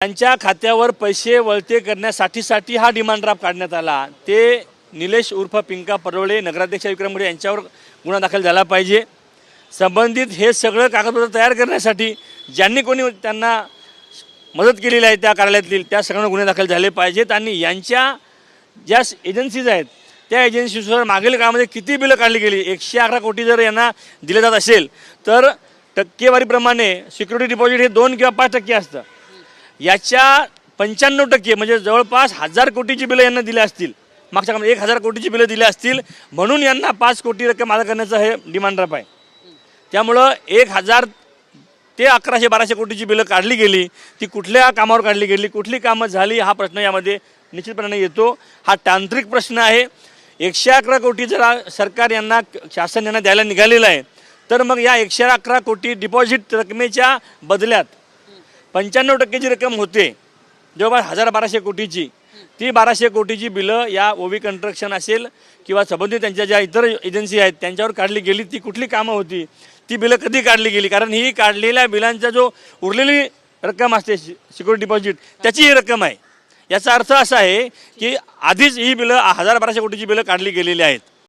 त्यांच्या खात्यावर पैसे वळते करण्यासाठी हा डिमांड ड्राफ्ट काढण्यात आला। ते निलेश उर्फ पिंका परवळे नगराध्यक्ष विक्रम मोरे यांच्यावर गुन्हा दाखल झाला पाहिजे। संबंधित हे सगळं कागदपत्र तयार करण्यासाठी ज्यांनी कोणी त्यांना मदत केलेली आहे त्या कार्यालयातील त्या सगळ्यांना गुन्हे दाखल झाले पाहिजेत आणि यांच्या ज्या एजन्सीज आहेत त्या एजन्सीवर मागील काळामध्ये किती बिलं काढली गेली 111 कोटी जर यांना दिले जात असेल तर टक्केवारीप्रमाणे सिक्युरिटी डिपॉझिट हे 2 किंवा 5% असतं। याच्या 95% म्हणजे जवळपास 1000 कोटीची बिलं यांना दिली असतील। मागच्या काळामध्ये 1000 कोटीची बिलं दिली असतील म्हणून यांना 5 कोटी रक्कम अदा करण्याचं हे डिमांड ड्राफ्ट आहे। त्यामुळं 1000 ते 1100-1200 कोटीची बिलं काढली गेली ती कुठल्या कामावर काढली गेली कुठली कामं झाली हा प्रश्न यामध्ये निश्चितपणे येतो। हा तांत्रिक प्रश्न आहे। 111 कोटी जर सरकार यांना शासन यांना द्यायला निघालेलं आहे तर मग या 111 कोटी डिपॉझिट रकमेच्या बदल्यात 95% जी रक्कम होते जवळपास 1000-1200 कोटीची ती 1200 कोटीची बिलं या ओवी कंस्ट्रक्शन असेल किंवा संबंधित त्यांच्या ज्या इतर एजन्सी आहेत त्यांच्यावर काढली गेली ती कुठली कामं होती ती बिलं कधी काढली गेली कारण ही काढलेल्या बिलांचा जो उरलेली रक्कम असते सिक्युरिटी डिपॉझिट त्याची ही रक्कम आहे। याचा अर्थ असा आहे की आधीच ही बिलं 1000-1200 कोटीची बिलं काढली गेलेली आहेत।